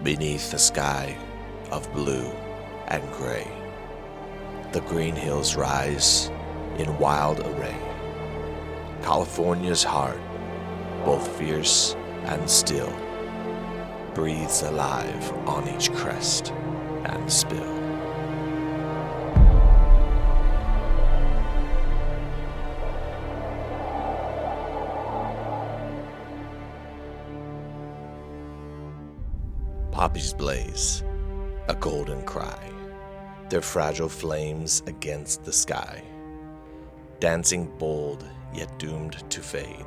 Beneath the sky of blue and gray, the green hills rise in wild array. California's heart, both fierce and still, breathes alive on each crest and spill. Poppies blaze, a golden cry, their fragile flames against the sky, dancing bold yet doomed to fade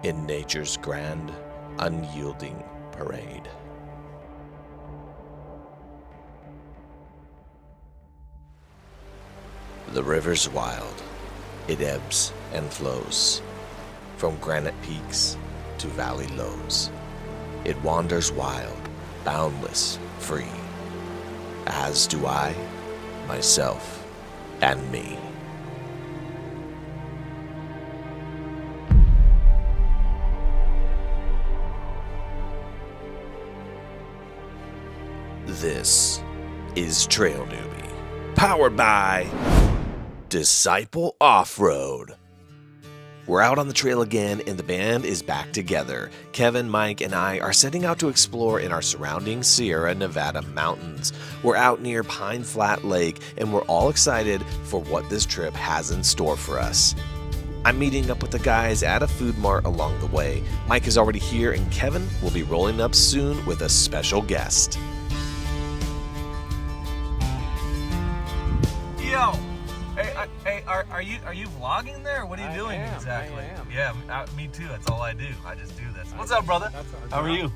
in nature's grand, unyielding parade. The river's wild, it ebbs and flows, from granite peaks to valley lows. It wanders wild, boundless, free, as do I, myself, and me. This is Trail Newbie, powered by Disciple Offroad. We're out on the trail again, and the band is back together. Kevin, Mike, and I are setting out to explore in our surrounding Sierra Nevada mountains. We're out near Pine Flat Lake, and we're all excited for what this trip has in store for us. I'm meeting up with the guys at a food mart along the way. Mike is already here, and Kevin will be rolling up soon with a special guest. Yo! Hey, are you vlogging there? What are you doing exactly? I am. Yeah, me too. That's all I do. I just do this. What's up, brother? How are you?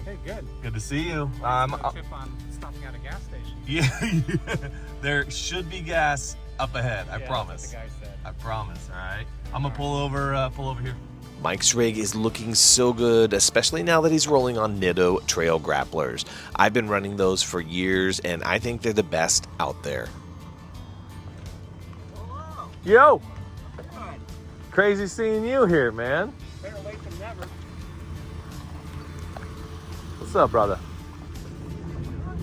Hey, good. Good to see you. Tip on stopping at a gas station. Yeah, there should be gas up ahead. I promise. That's what the guy said. I promise. All right. I'm gonna pull over here. Mike's rig is looking so good, especially now that he's rolling on Nitto trail grapplers. I've been running those for years, and I think they're the best out there. Yo! Crazy seeing you here, man. Better late than never. What's up, brother?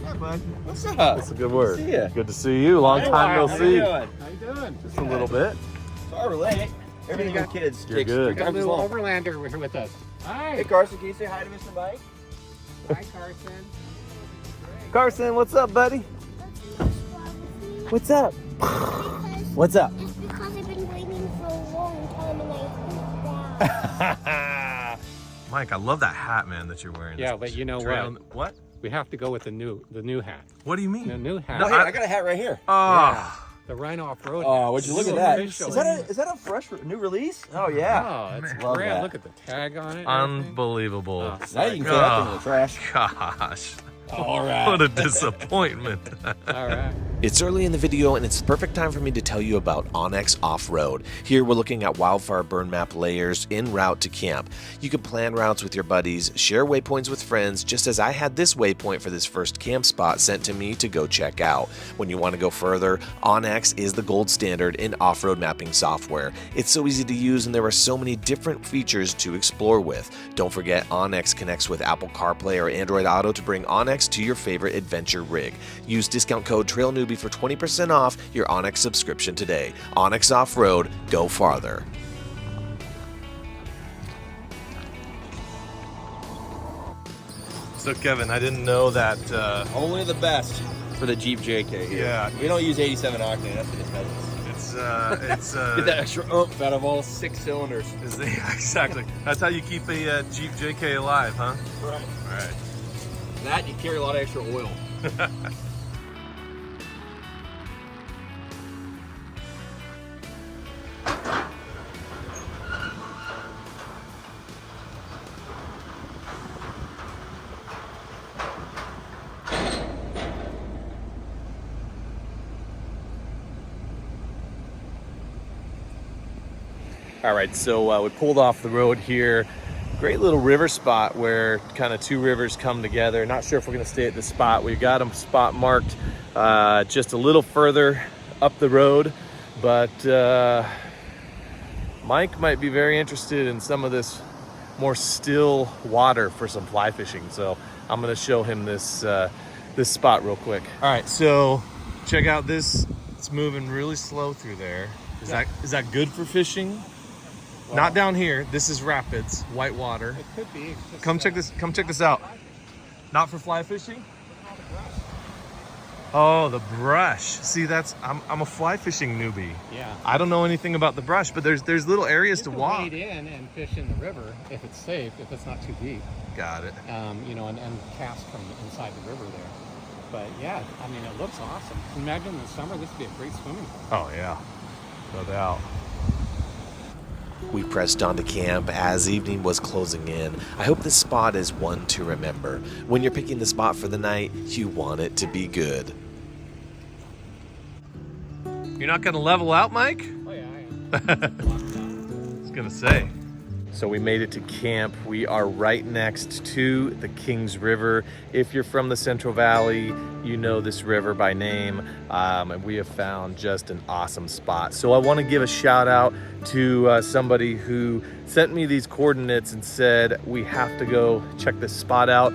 Yeah, bud. What's up? That's a good word. Good to see ya. Good to see you. Long time no How see. you doing? How you doing? Just a little bit. Sorry we're late. Everything you with kids. You're takes good. We got a 3 times as little long. Overlander with us. Hi. Hey, Carson, can you say hi to Mr. Mike? Hi, Carson. Carson, what's up, buddy? What's up? What's up? It's because I've been waiting for a long time and I pooped down. Mike, I love that hat, man, that you're wearing. Yeah, This but you know trail- what? What? We have to go with the new hat. What do you mean? The new hat. No, here, I got a hat right here. Oh, The Rhino Off-Road. Oh, hat. would you look This at that? official. Is that a fresh new release? Oh, yeah. Oh, that's Love great. that. Look at the tag on it. and everything. unbelievable. Oh, Now you can throw that thing in the trash. Gosh, All right. what a disappointment. All right. It's early in the video, and it's the perfect time for me to tell you about Onyx Off-Road. Here we're looking at wildfire burn map layers en route to camp. You can plan routes with your buddies, share waypoints with friends, just as I had this waypoint for this first camp spot sent to me to go check out. When you want to go further, Onyx is the gold standard in off-road mapping software. It's so easy to use, and there are so many different features to explore with. Don't forget, Onyx connects with Apple CarPlay or Android Auto to bring Onyx to your favorite adventure rig. Use discount code TrailNewbie for 20% off your Onyx subscription today. Onyx Off-Road, go farther. So, Kevin, I didn't know that. Only the best for the Jeep JK here. Yeah. We don't use 87 octane. That's what it's It's Get that extra oomph out of all 6 cylinders. yeah, exactly. That's how you keep a Jeep JK alive, huh? Right. All right. That, you carry a lot of extra oil. All right, so we pulled off the road here. Great little river spot where kind of 2 rivers come together. Not sure if we're gonna stay at this spot. We've got them spot marked just a little further up the road, but Mike might be very interested in some of this more still water for some fly fishing. So I'm gonna show him this this spot real quick. All right, so check out this. It's moving really slow through there. Is that good for fishing? Well, not down here. This is rapids, white water. It could be. Come check this out. Not for fly fishing? Oh, the brush. See, I'm a fly fishing newbie. Yeah. I don't know anything about the brush, but there's little areas to walk. Wade in and fish in the river if it's safe, if it's not too deep. Got it. You know, and cast from inside the river there. But yeah, I mean, it looks awesome. Imagine in the summer, this would be a great swimming pool. Oh yeah, no doubt. We pressed on to camp as evening was closing in. I hope this spot is one to remember. When you're picking the spot for the night, you want it to be good. You're not gonna level out, Mike? Oh yeah, I am. I was gonna say. So we made it to camp. We are right next to the Kings River. If you're from the Central Valley, you know this river by name, and we have found just an awesome spot. So I want to give a shout out to somebody who sent me these coordinates and said we have to go check this spot out.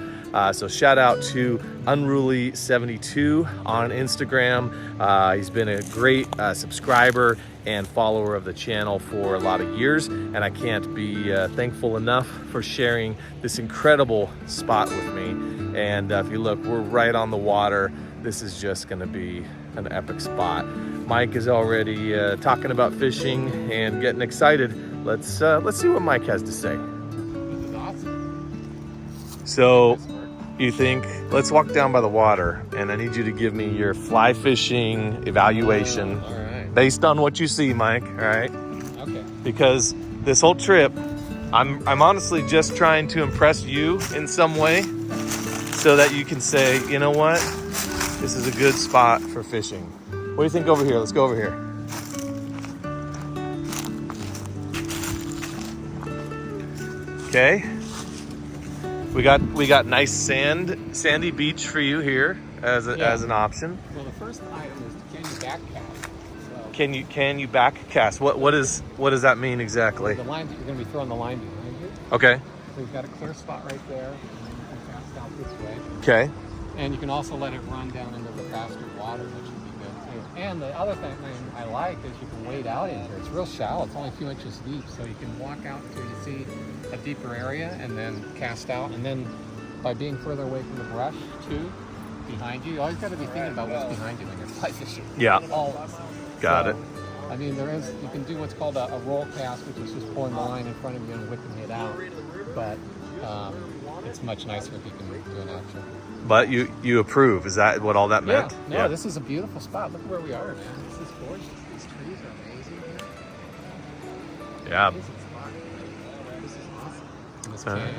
So shout out to Unruly72 on Instagram. He's been a great subscriber and follower of the channel for a lot of years, and I can't be thankful enough for sharing this incredible spot with me. And if you look, we're right on the water. This is just gonna be an epic spot. Mike is already talking about fishing and getting excited. Let's see what Mike has to say. This is awesome. So you think, let's walk down by the water, and I need you to give me your fly fishing evaluation. All right. Based on what you see, Mike, all right? Okay. Because this whole trip, I'm honestly just trying to impress you in some way so that you can say, you know what? This is a good spot for fishing. What do you think over here? Let's go over here. Okay. We got nice sandy beach for you here as an option. Well, the first item is can you back cast? So Can you back cast? What does that mean exactly? the line, you're going to be throwing the line behind you. Okay. So you've got a clear spot right there, and then you can cast out this way. Okay. And you can also let it run down into the faster water, which would be good too. And the other thing I like is you can wade out in here. It's real shallow. It's only a few inches deep, so you can walk out until you see a deeper area and then cast out. And then by being further away from the brush too, behind you always got to be thinking about what's behind you when you're fly fishing. Yeah. Always. Got it. I mean, you can do what's called a roll cast, which is just pulling the line in front of you and whipping it out. But it's much nicer if you can do an action. But you approve? Is that what all that meant? Yeah. No, this is a beautiful spot. Look where we are, man. This is gorgeous. These trees are amazing here. Yeah. Amazing spot. This is awesome. And this canyon.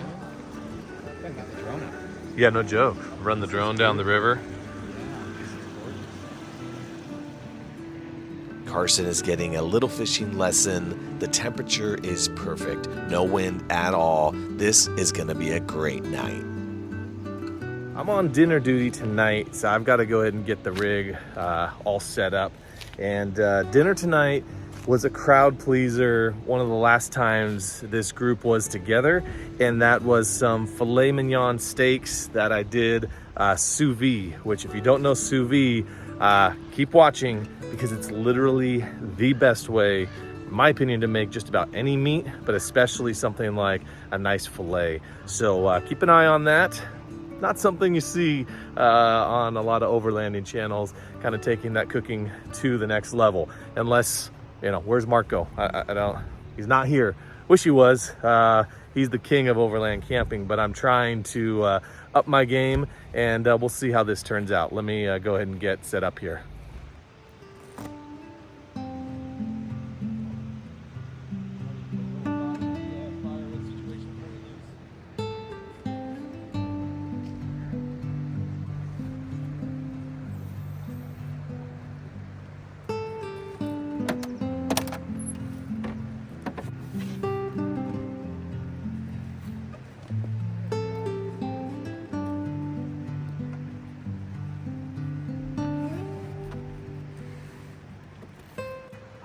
I got the drone up. Yeah, no joke. Run the drone down the river. Carson is getting a little fishing lesson. The temperature is perfect. No wind at all. This is going to be a great night. I'm on dinner duty tonight, so I've got to go ahead and get the rig all set up. And dinner tonight was a crowd pleaser. One of the last times this group was together, and that was some filet mignon steaks that I did sous vide, which if you don't know sous vide, keep watching because it's literally the best way, in my opinion, to make just about any meat, but especially something like a nice filet. So keep an eye on that. Not something you see on a lot of overlanding channels, kind of taking that cooking to the next level. Unless, you know, where's Marco? I don't, he's not here. Wish he was. He's the king of overland camping, but I'm trying to up my game, and we'll see how this turns out. Let me go ahead and get set up here.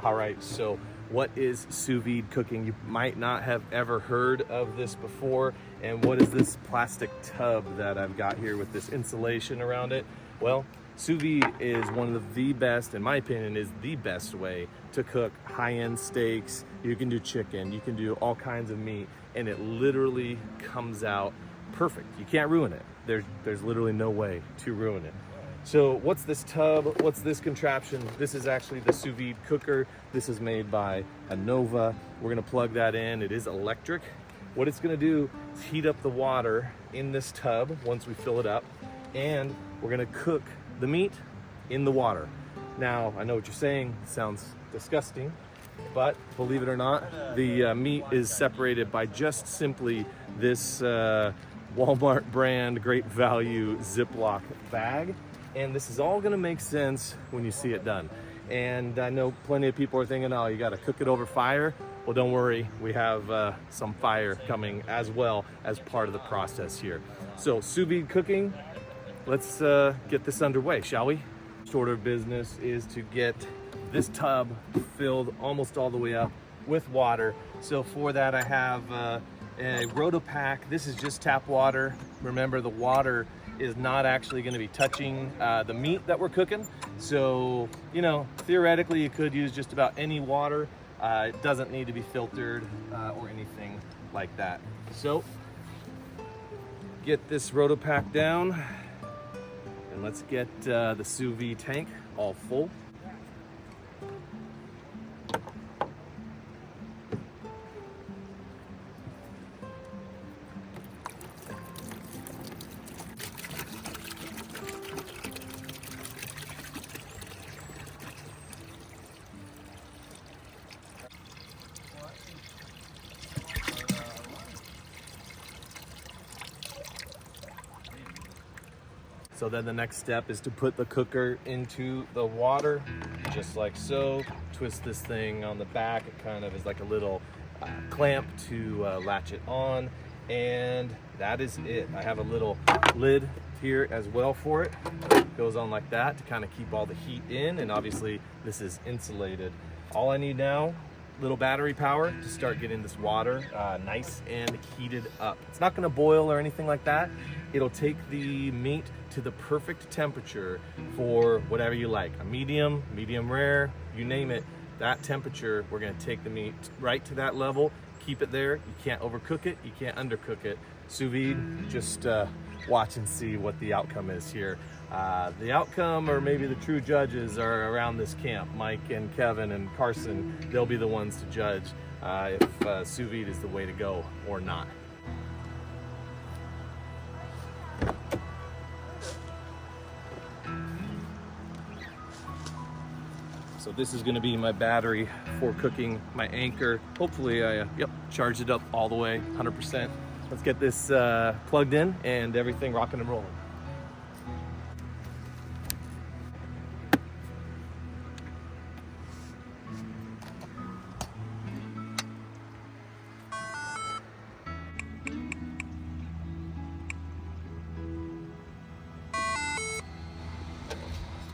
All right, so what is sous vide cooking? You might not have ever heard of this before. And what is this plastic tub that I've got here with this insulation around it? Well, sous vide is one of the best, in my opinion, is the best way to cook high-end steaks. You can do chicken, you can do all kinds of meat, and it literally comes out perfect. You can't ruin it. There's literally no way to ruin it. So what's this tub? What's this contraption? This is actually the sous vide cooker. This is made by Nova. We're gonna plug that in. It is electric. What it's gonna do is heat up the water in this tub once we fill it up, and we're gonna cook the meat in the water. Now, I know what you're saying, it sounds disgusting, but believe it or not, the meat is separated by just simply this Walmart brand Great Value Ziploc bag. And this is all gonna make sense when you see it done. And I know plenty of people are thinking, oh, you gotta cook it over fire. Well, don't worry, we have some fire coming as well as part of the process here. So sous vide cooking, let's get this underway, shall we? Sort of business is to get this tub filled almost all the way up with water. So for that, I have a Rotopack. This is just tap water. Remember, the water is not actually going to be touching the meat that we're cooking. So, you know, theoretically, you could use just about any water. It doesn't need to be filtered or anything like that. So, get this Rotopack down, and let's get the sous vide tank all full. So then the next step is to put the cooker into the water, just like so. Twist this thing on the back. It kind of is like a little clamp to latch it on. And that is it. I have a little lid here as well for it. It goes on like that to kind of keep all the heat in. And obviously this is insulated. All I need now, little battery power to start getting this water nice and heated up. It's not gonna boil or anything like that. It'll take the meat to the perfect temperature for whatever you like. A medium, medium rare, you name it. That temperature, we're gonna take the meat right to that level, keep it there. You can't overcook it, you can't undercook it. Sous vide, just watch and see what the outcome is here. The outcome, or maybe the true judges, are around this camp. Mike and Kevin and Carson, they'll be the ones to judge if sous vide is the way to go or not. So this is gonna be my battery for cooking my anchor. Hopefully I charged it up all the way, 100%. Let's get this plugged in and everything rocking and rolling.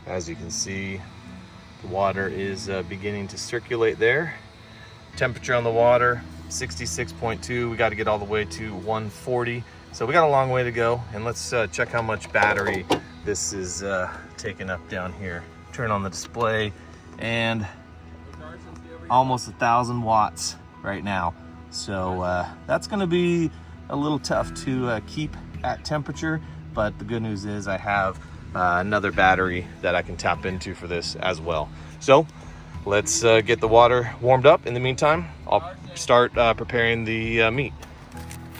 As you can see, the water is beginning to circulate there. Temperature on the water, 66.2. We got to get all the way to 140. So we got a long way to go. And let's check how much battery this is taking up down here. Turn on the display, and almost 1,000 watts right now. So that's going to be a little tough to keep at temperature. But the good news is I have another battery that I can tap into for this as well. So let's get the water warmed up. In the meantime, I'll start preparing the meat.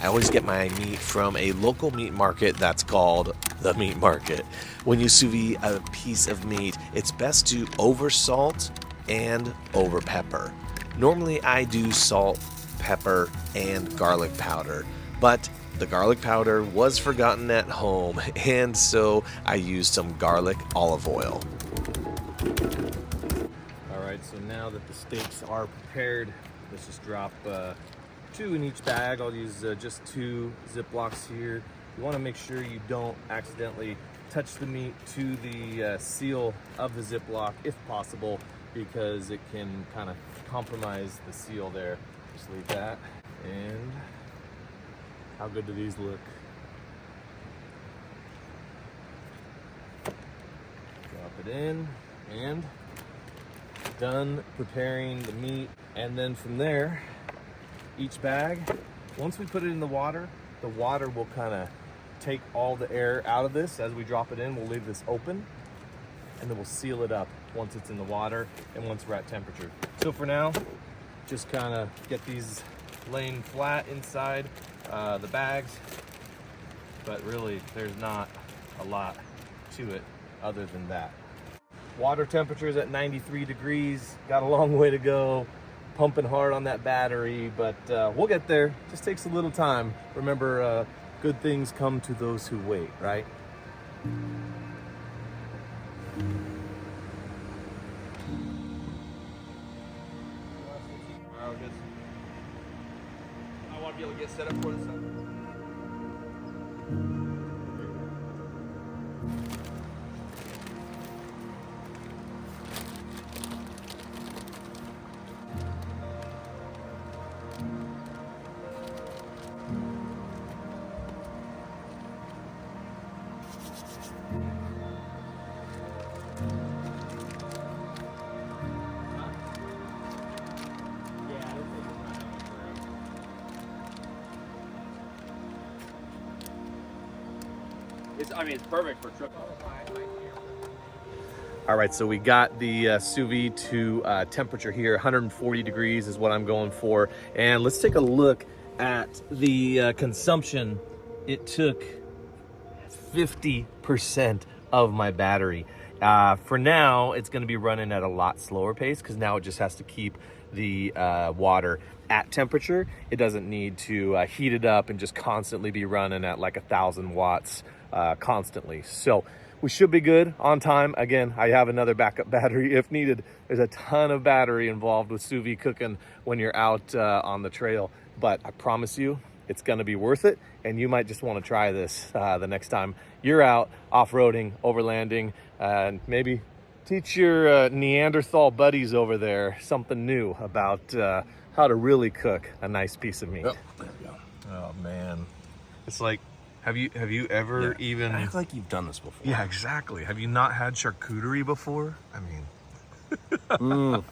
I always get my meat from a local meat market that's called the meat market. When you sous vide a piece of meat, it's best to over salt and over pepper. Normally I do salt, pepper, and garlic powder, but the garlic powder was forgotten at home, and so I used some garlic olive oil. All right, so now that the steaks are prepared, let's just drop 2 in each bag. I'll use just 2 Ziplocs here. You want to make sure you don't accidentally touch the meat to the seal of the Ziploc if possible. because it can kind of compromise the seal there. Just leave that. And how good do these look? Drop it in and done preparing the meat. And then from there, each bag, once we put it in the water will kind of take all the air out of this. As we drop it in, we'll leave this open and then we'll seal it up once it's in the water and once we're at temperature. So for now, just kind of get these laying flat inside the bags, but really there's not a lot to it other than that. Water temperature is at 93 degrees, got a long way to go, pumping hard on that battery, but we'll get there. Just takes a little time. Remember, good things come to those who wait, right? I want to be able to get set up for this. It's perfect for trip. All right, so we got the sous vide to temperature here. 140 degrees is what I'm going for. And let's take a look at the consumption. It took 50% of my battery. For now, it's gonna be running at a lot slower pace because now it just has to keep the water at temperature. It doesn't need to heat it up and just constantly be running at like 1,000 watts constantly. So we should be good on time. Again, I have another backup battery if needed. There's a ton of battery involved with sous vide cooking when you're out on the trail, but I promise you, it's gonna be worth it, and you might just wanna try this the next time you're out off-roading, overlanding, and maybe teach your Neanderthal buddies over there something new about how to really cook a nice piece of meat. Oh, there we go. Oh man, it's like, have you ever even act like you've done this before? Yeah, exactly. Have you not had charcuterie before? I mean,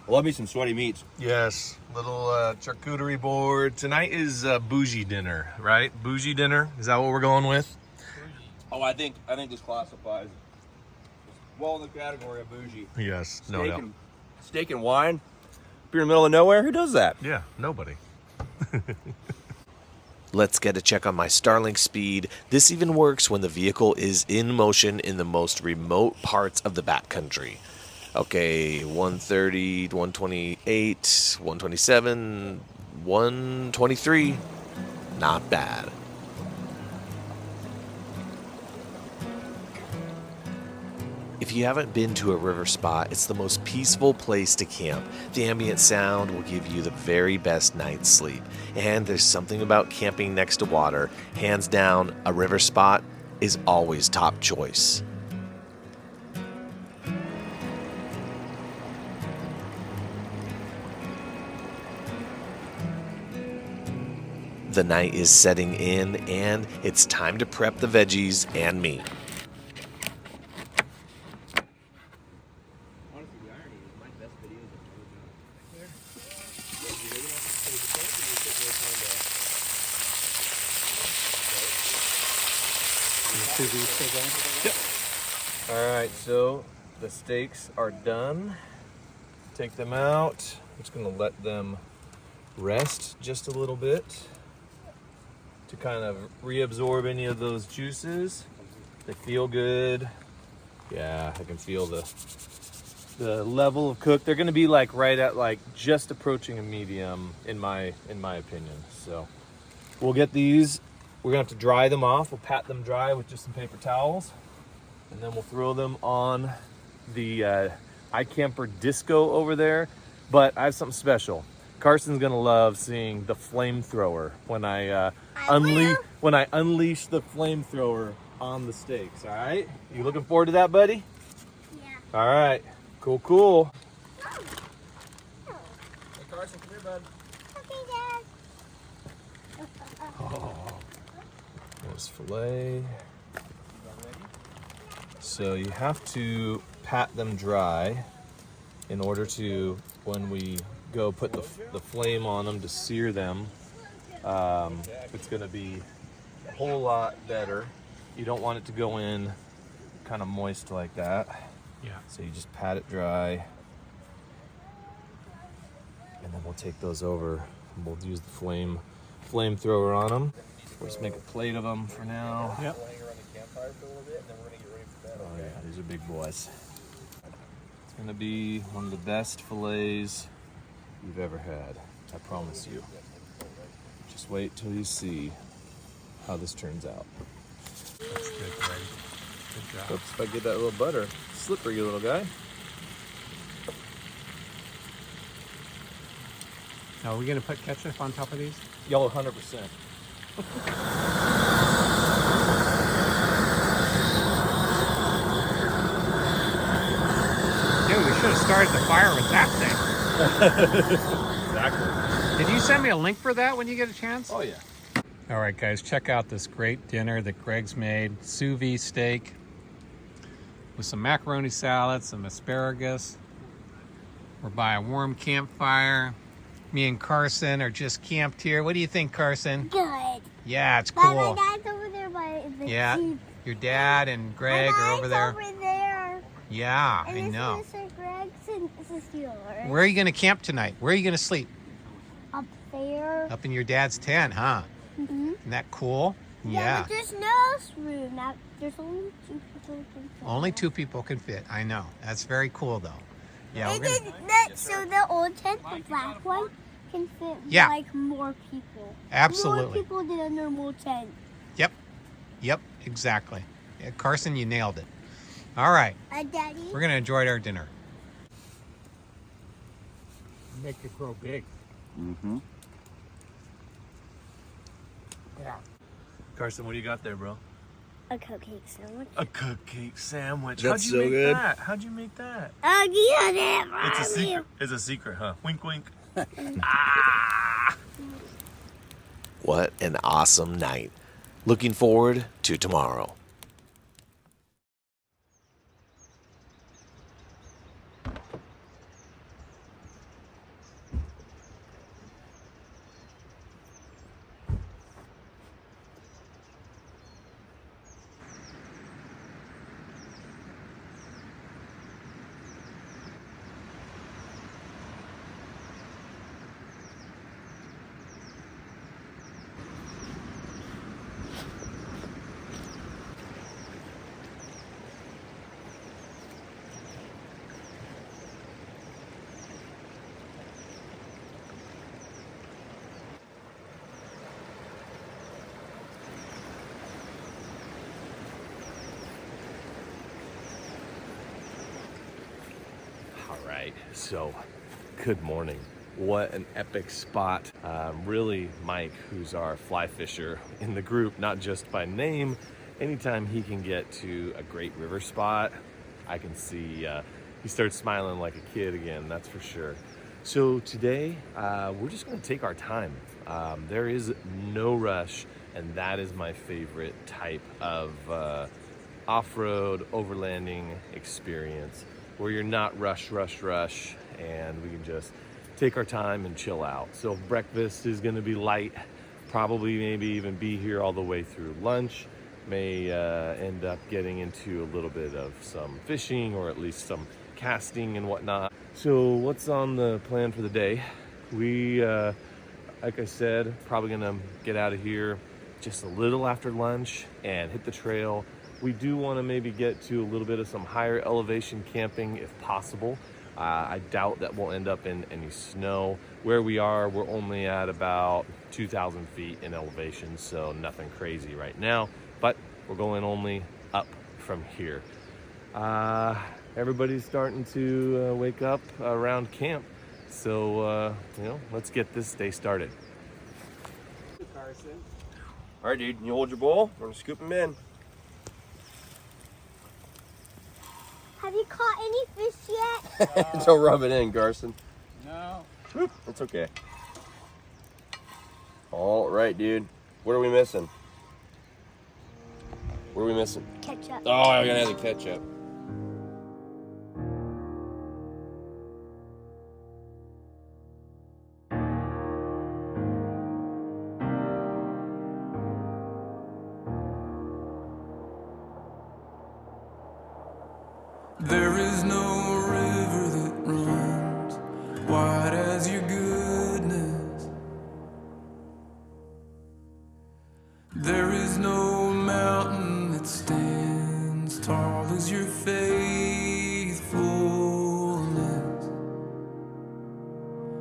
Love me some sweaty meats. yes, little charcuterie board. Tonight is bougie dinner, right? Bougie dinner, is that what we're going with? Oh, I think this classifies well in the category of bougie. Yes, no doubt. Steak and wine. If you're in the middle of nowhere, who does that? Yeah, nobody. Let's get a check on my Starlink speed. This even works when the vehicle is in motion in the most remote parts of the backcountry. Okay, 130, 128, 127, 123. Not bad. If you haven't been to a river spot, it's the most peaceful place to camp. The ambient sound will give you the very best night's sleep. And there's something about camping next to water. Hands down, a river spot is always top choice. The night is setting in, and it's time to prep the veggies and meat. Yep. All right, so the steaks are done. Take them out. I'm just gonna let them rest just a little bit to kind of reabsorb any of those juices. They feel good. Yeah, I can feel the level of cook. They're gonna be like right at like just approaching a medium in my opinion. So we'll get these. We're gonna have to dry them off. We'll pat them dry with just some paper towels, and then we'll throw them on the iCamper Disco over there. But I have something special. Carson's gonna love seeing the flamethrower when I unleash the flamethrower on the steaks. All right, you looking forward to that, buddy? Yeah. All right, cool. Hey, Carson, come here, bud. Okay, Dad. Oh, there's fillet. So you have to pat them dry in order to, when we go put the flame on them to sear them, it's going to be a whole lot better. You don't want it to go in kind of moist like that. Yeah. So you just pat it dry, and then we'll take those over and we'll use the flamethrower on them. We'll just make a plate of them for now. Yep. Oh yeah, these are big boys. It's gonna be one of the best fillets you've ever had. I promise you. Just wait till you see how this turns out. That's good, Greg. Good job. Oops, if I get that little butter. Slippery, you little guy. Now, are we gonna put ketchup on top of these? Yellow 100%. Dude, we should have started the fire with that thing. Exactly. Did you send me a link for that when you get a chance? Oh yeah. All right, guys, check out this great dinner that Greg's made. Sous vide steak with some macaroni salad, some asparagus. We're by a warm campfire. Me and Carson are just camped here. What do you think, Carson? Good. Yeah, it's But cool. my dad's over there by the Yeah, Jeep. your dad and Greg My are over dad's there. over there. Yeah, And I this know. is Mr. Greg's and this is yours. Where are you going to camp tonight? Where are you going to sleep? Up there. Up in your dad's tent, huh? Mm-hmm. Isn't that cool? Yeah. But there's no room. Now, there's only 2 people who can fit. Only 2 people can fit. I know. That's very cool, though. Yeah, we're And gonna. then so the old tent, the black one, can fit Yeah. like more people. Absolutely. More people than a normal tent. Yep, exactly. Yeah, Carson, you nailed it. All right, Daddy? we're gonna enjoy our dinner. Make it grow big. Mm-hmm. Yeah. Carson, what do you got there, bro? A cupcake sandwich. A cupcake sandwich. That's How'd you so make good. that? How'd you make that? You did it It's a for me. secret. It's a secret, huh? Wink, wink. What an awesome night. Looking forward to tomorrow. All right, so good morning. What an epic spot. Really, Mike, who's our fly fisher in the group, not just by name, anytime he can get to a great river spot, I can see he starts smiling like a kid again, that's for sure. So today, we're just gonna take our time. There is no rush, and that is my favorite type of off-road overlanding experience, where you're not rush, and we can just take our time and chill out. So breakfast is gonna be light, probably maybe even be here all the way through lunch. May end up getting into a little bit of some fishing, or at least some casting and whatnot. So what's on the plan for the day? We, like I said, probably gonna get out of here just a little after lunch and hit the trail. We do want to maybe get to a little bit of some higher elevation camping if possible. I doubt that we'll end up in any snow. Where we are, we're only at about 2,000 feet in elevation, so nothing crazy right now, but we're going only up from here. Everybody's starting to wake up around camp, so let's get this day started. All right, dude. You hold your bowl. We're gonna scoop them in. Have you caught any fish yet? Don't rub it in, Garson. No. It's okay. All right, dude. What are we missing? What are we missing? Ketchup. Oh, I gotta have the ketchup. There is no river that runs wide as your goodness. There is no mountain that stands tall as your faithfulness.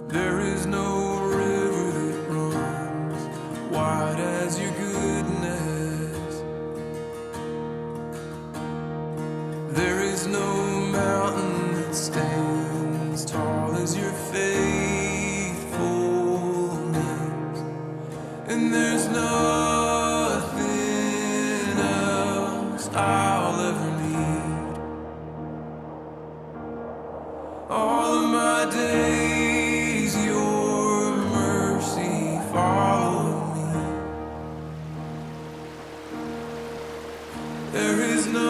There is no river that runs wide as your goodness. There is no mountain that stands tall as your faithfulness. And there's nothing else I'll ever need. All of my days your mercy followed me. There is nothing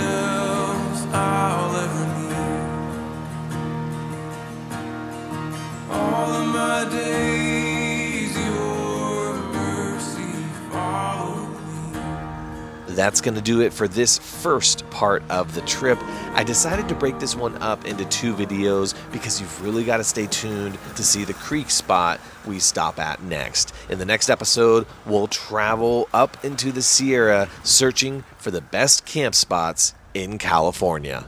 else I'll ever need. All of my days your mercy followed me. That's going to do it for this first part of the trip. I decided to break this one up into 2 videos because you've really got to stay tuned to see the creek spot we stop at next. In the next episode, we'll travel up into the Sierra searching for the best camp spots in California.